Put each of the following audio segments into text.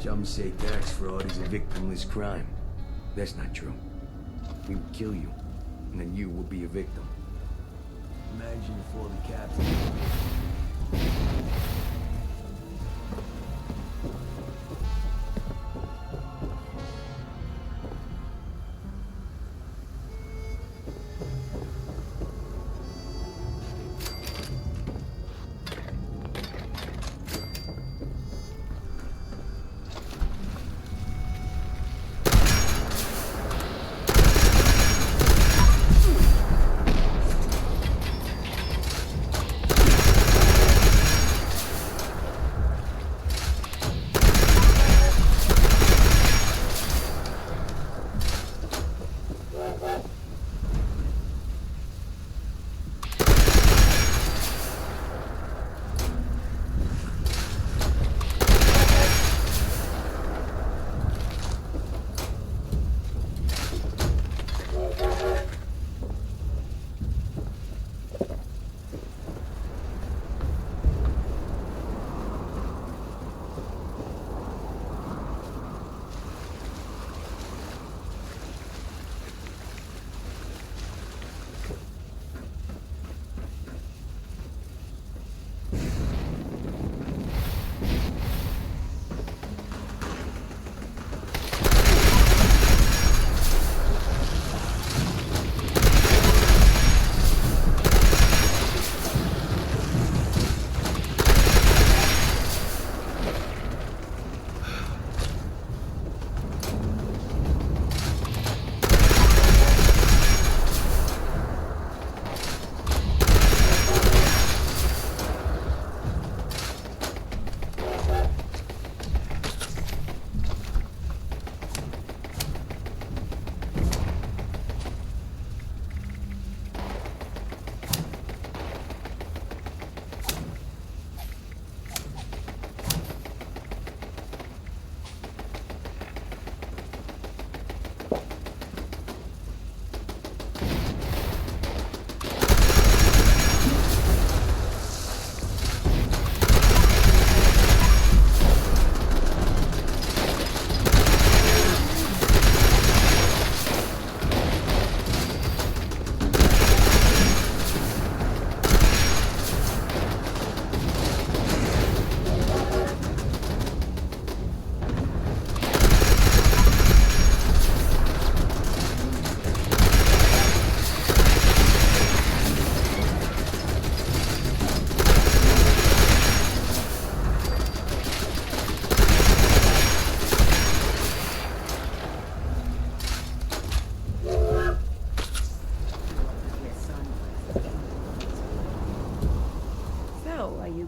Some say tax fraud is a victimless crime. That's not true. We will kill you, and then you will be a victim. Imagine if all the captains...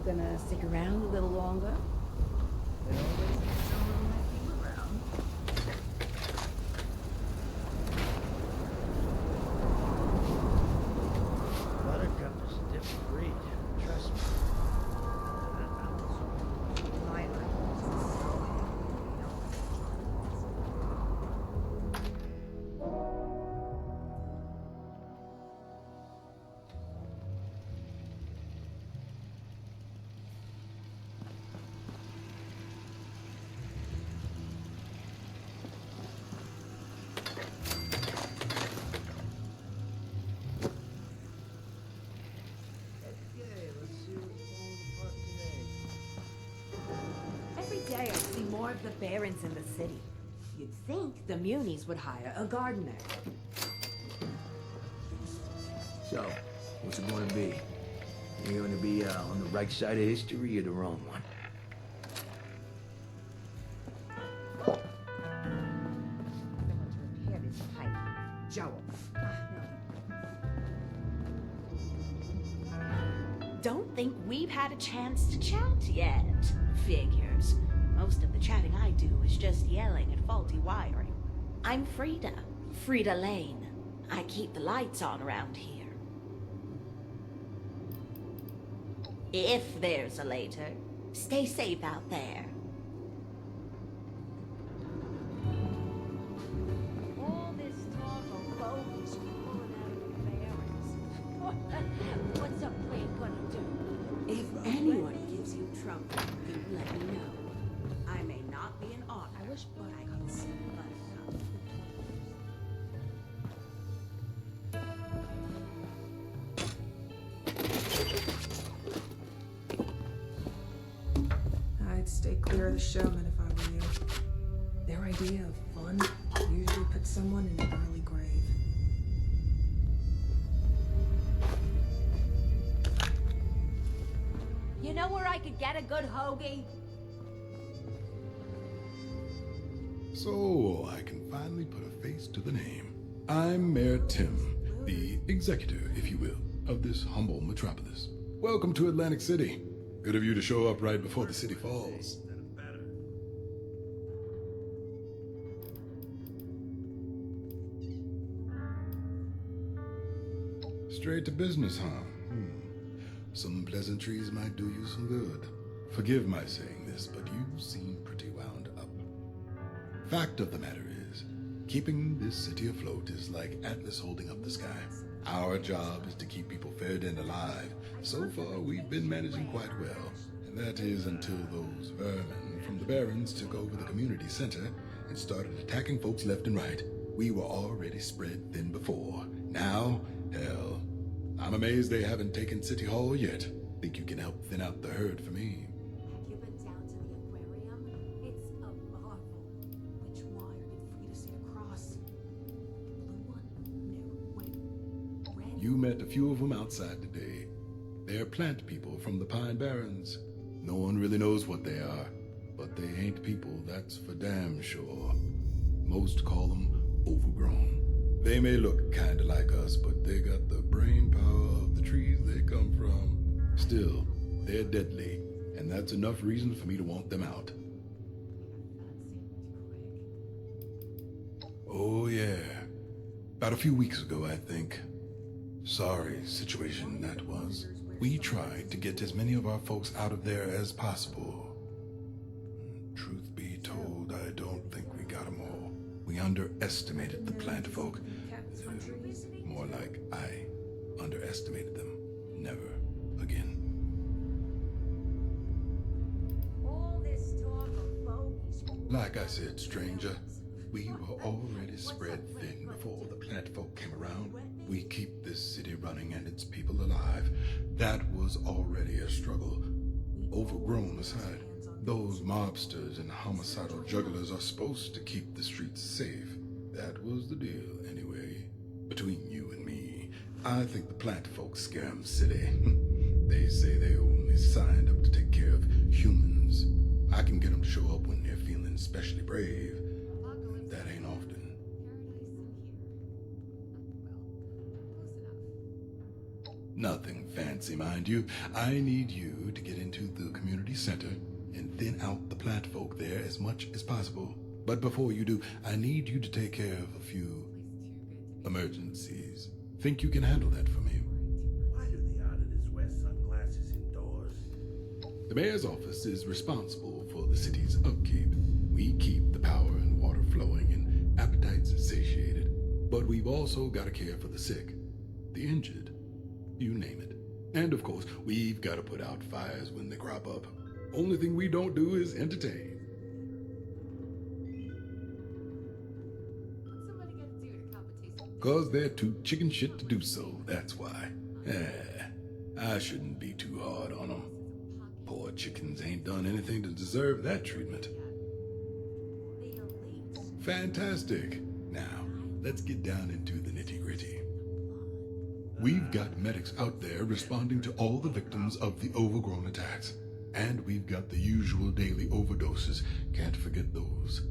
Gonna stick around a little longer? There always be someone like you around. Buttercup is a different breed. Trust me. Day I see more of the barons in the city. You'd think the Munis would hire a gardener. So, what's it going to be? Are you going to be on the right side of history or the wrong one? Someone to repair this pipe. Joel. Don't think we've had a chance to chat yet. Figures. Most of the chatting I do is just yelling at faulty wiring. I'm Frida. Frida Lane. I keep the lights on around here. If there's a later, stay safe out there. All this talk of bogus pulling out of the barrens. What's a plane gonna do? If anyone gives you trouble, you let me know. I may not be an wish, but I couldn't see. But I'd stay clear of the showmen if I were you. Their idea of fun usually puts someone in an early grave. You know where I could get a good hoagie? So I can finally put a face to the name. I'm Mayor Tim, the executor, if you will, of this humble metropolis. Welcome to Atlantic City. Good of you to show up right before the city falls. Straight to business, huh? Some pleasantries might do you some good. Forgive my saying this, but you seem pretty wound up. Fact of the matter is, keeping this city afloat is like Atlas holding up the sky. Our job is to keep people fed and alive. So far, we've been managing quite well. And that is until those vermin from the Barrens took over the community center and started attacking folks left and right. We were already spread thin before. Now, hell, I'm amazed they haven't taken City Hall yet. Think you can help thin out the herd for me? Have you been down to the aquarium? It's a marvel. Which wire did Frida see across? Blue one? No, wait. Red? You met a few of them outside today. They're plant people from the Pine Barrens. No one really knows what they are, but they ain't people, that's for damn sure. Most call them overgrown. They may look kinda like us, but they got the brain power of the trees they come from. Still, they're deadly, and that's enough reason for me to want them out. Oh yeah. About a few weeks ago, I think. Sorry situation that was. We tried to get as many of our folks out of there as possible. Truth be told, I don't think we got them all. We underestimated the plant folk. More like I underestimated them. Never again. All this talk of bogeys. Like I said, stranger, we were already spread thin before the plant folk came around. We keep this city running and its people alive. That was already a struggle. Overgrown aside, those mobsters and homicidal jugglers are supposed to keep the streets safe. That was the deal, anyway. Between you and me, I think the plant folks scare 'em silly. They say they only signed up to take care of humans. I can get them to show up when they're feeling especially brave. That ain't often. Nothing fancy, mind you. I need you to get into the community center and thin out the plant folk there as much as possible. But before you do, I need you to take care of a few emergencies. Think you can handle that for me? Why do the auditors wear sunglasses indoors? The mayor's office is responsible for the city's upkeep. We keep the power and water flowing and appetites satiated. But we've also got to care for the sick, the injured, you name it. And of course, we've got to put out fires when they crop up. Only thing we don't do is entertain. What's somebody gonna do to compensate? 'Cause they're too chicken shit to do so, that's why. I shouldn't be too hard on them. Poor chickens ain't done anything to deserve that treatment. The elites. Fantastic. Now, let's get down into the nitty-gritty. We've got medics out there responding to all the victims of the overgrown attacks. And we've got the usual daily overdoses. Can't forget those.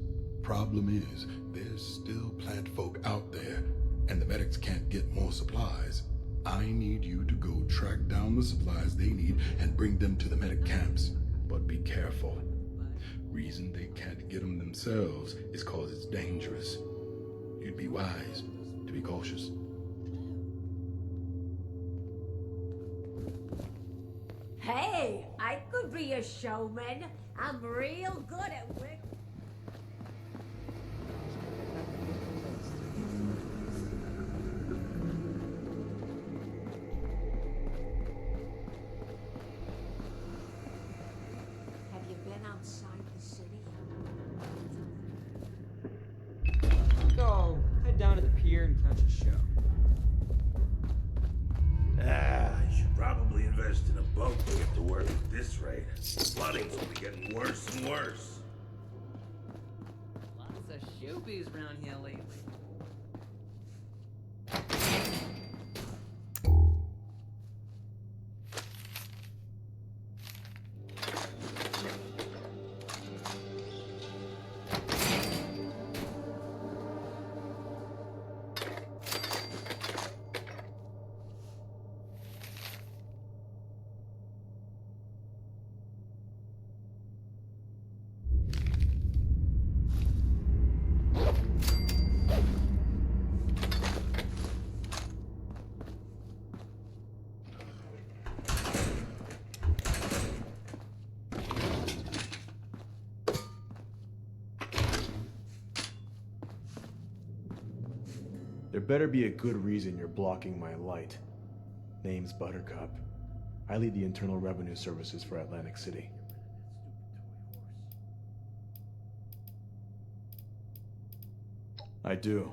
Problem is, there's still plant folk out there, and the medics can't get more supplies. I need you to go track down the supplies they need and bring them to the medic camps. But be careful. Reason they can't get them themselves is 'cause it's dangerous. You'd be wise to be cautious. Hey, I could be a showman. I'm real good at wick. Have you been outside the city? work at this rate. Plotting's only getting worse and worse. Lots of shoobies around here lately. There better be a good reason you're blocking my light. Name's Buttercup. I lead the Internal Revenue Services for Atlantic City. I do,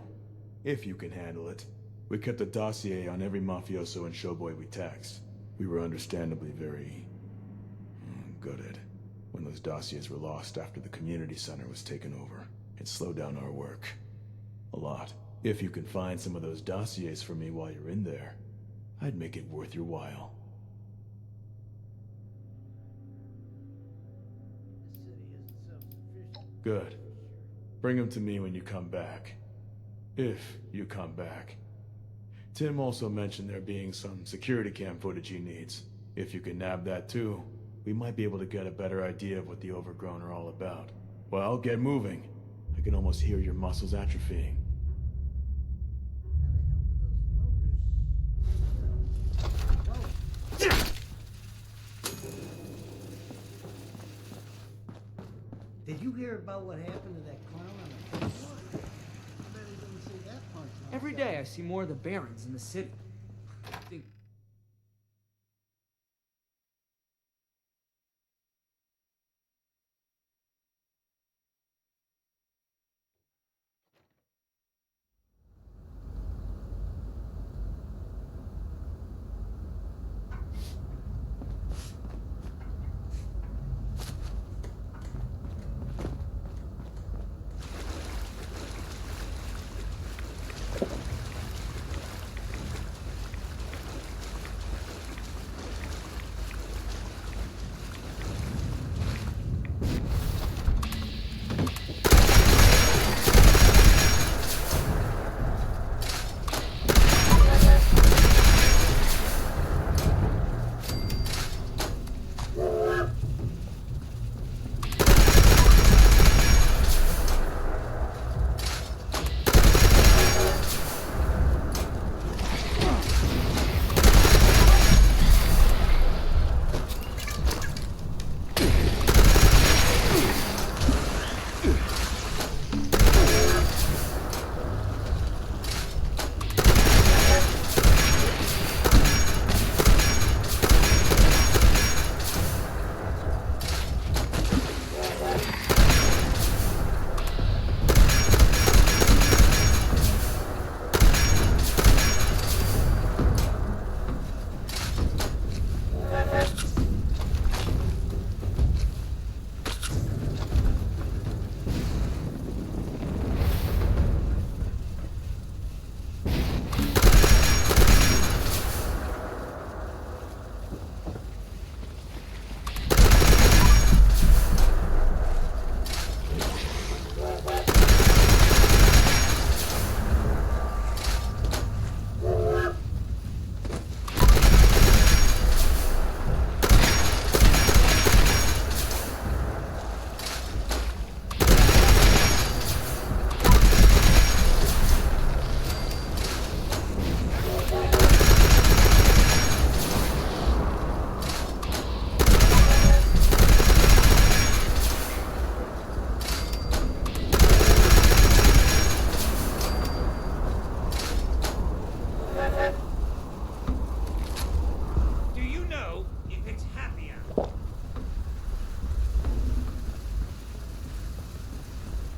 if you can handle it. We kept a dossier on every mafioso and showboy we taxed. We were understandably very good at it. When those dossiers were lost after the community center was taken over, it slowed down our work. A lot. If you can find some of those dossiers for me while you're in there, I'd make it worth your while. This city isn't self-sufficient. Good. Bring them to me when you come back. If you come back. Tim also mentioned there being some security cam footage he needs. If you can nab that too, we might be able to get a better idea of what the Overgrown are all about. Well, get moving. I can almost hear your muscles atrophying. Did you hear about what happened to that clown on the bus? I bet he didn't see that punch. Every day I see more of the Barons in the city. Think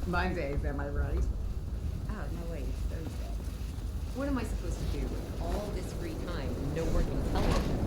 Mondays, am I right? Oh, no, wait, it's Thursday. What am I supposed to do with all this free time and no working television?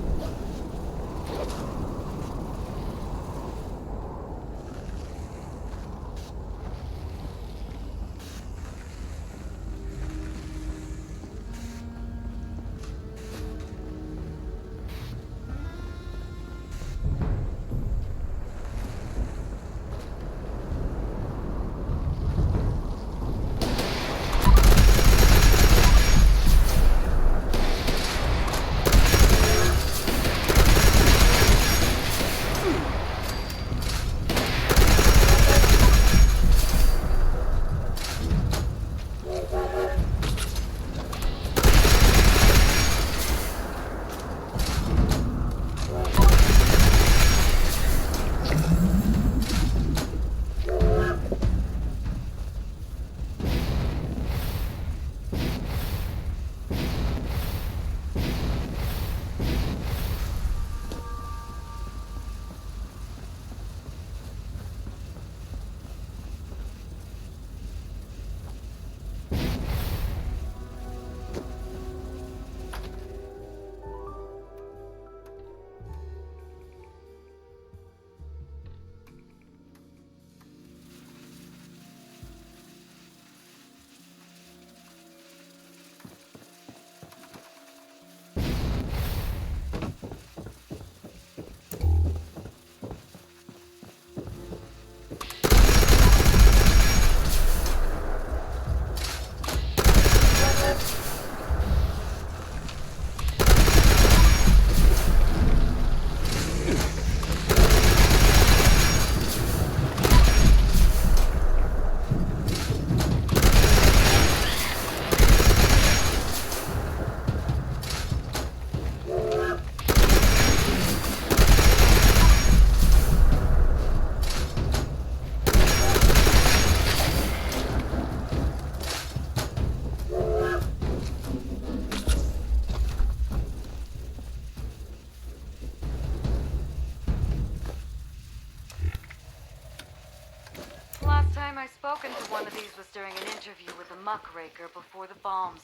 time I spoken to one of these was during an interview with a muckraker before the bombs.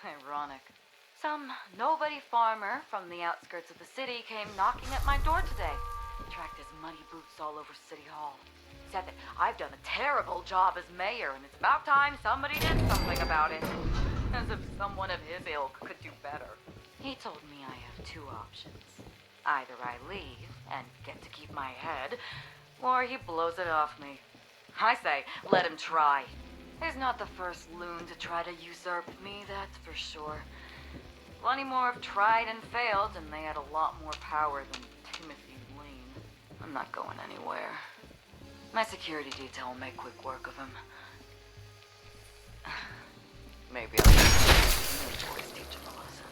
Ironic. Some nobody farmer from the outskirts of the city came knocking at my door today. Tracked his muddy boots all over City Hall. Said that I've done a terrible job as mayor and it's about time somebody did something about it. As if someone of his ilk could do better. He told me I have two options. Either I leave and get to keep my head, or he blows it off me. I say, let him try. He's not the first loon to try to usurp me, that's for sure. Plenty more have tried and failed, and they had a lot more power than Timothy Lane. I'm not going anywhere. My security detail will make quick work of him. Maybe I'll teach him a lesson.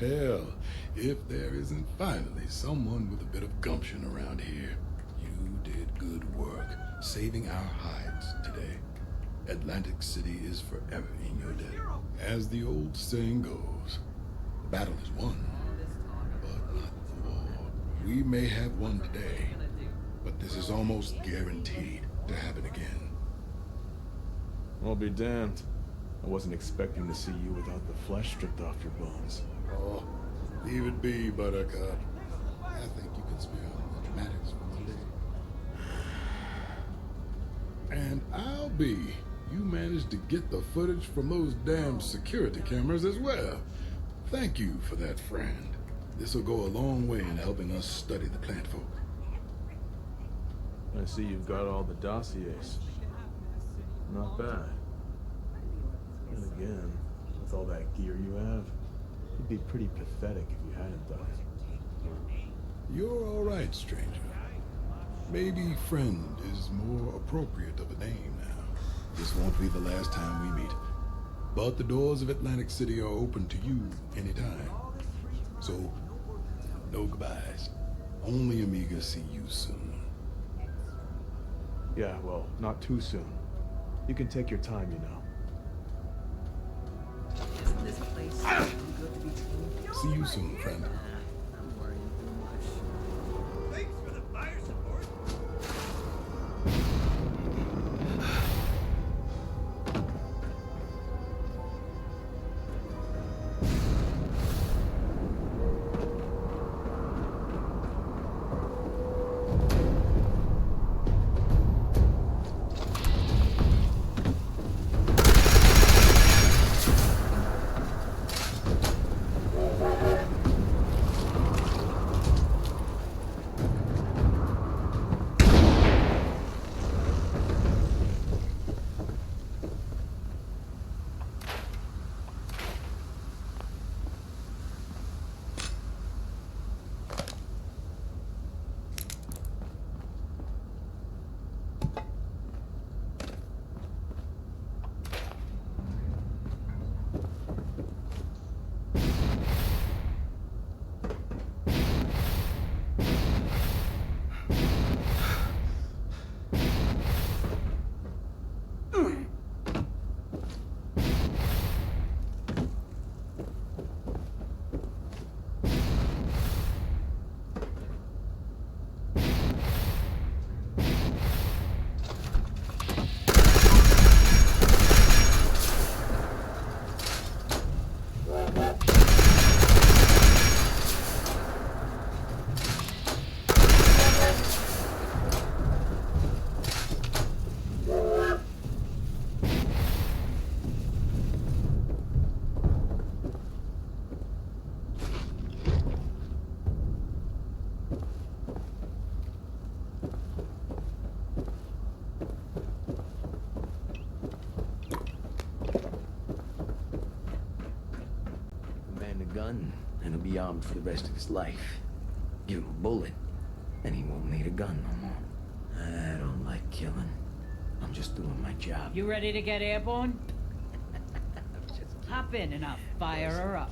Well, if there isn't finally someone with a bit of gumption around here. You did good work saving our hides today. Atlantic City is forever in your debt. As the old saying goes, the battle is won, but not the war. We may have won today, but this is almost guaranteed to happen again. I'll be damned. I wasn't expecting to see you without the flesh stripped off your bones. Oh, leave it be, Buttercup. I think you can spare the dramatics for one day. And I'll be. You managed to get the footage from those damn security cameras as well. Thank you for that, friend. This will go a long way in helping us study the plant folk. I see you've got all the dossiers. Not bad. And again, with all that gear you have, it'd be pretty pathetic if you hadn't done it. You're all right, stranger. Maybe friend is more appropriate of a name now. This won't be the last time we meet. But the doors of Atlantic City are open to you anytime. So, no goodbyes. Only Amiga see you soon. Yeah, well, not too soon. You can take your time, you know. Isn't this place so good to be true? See you soon, friend. I'm worrying too much. Thanks for the fire support. Gun, and he'll be armed for the rest of his life. Give him a bullet, and he won't need a gun no more. I don't like killing. I'm just doing my job. You ready to get airborne? Hop in and I'll fire her up.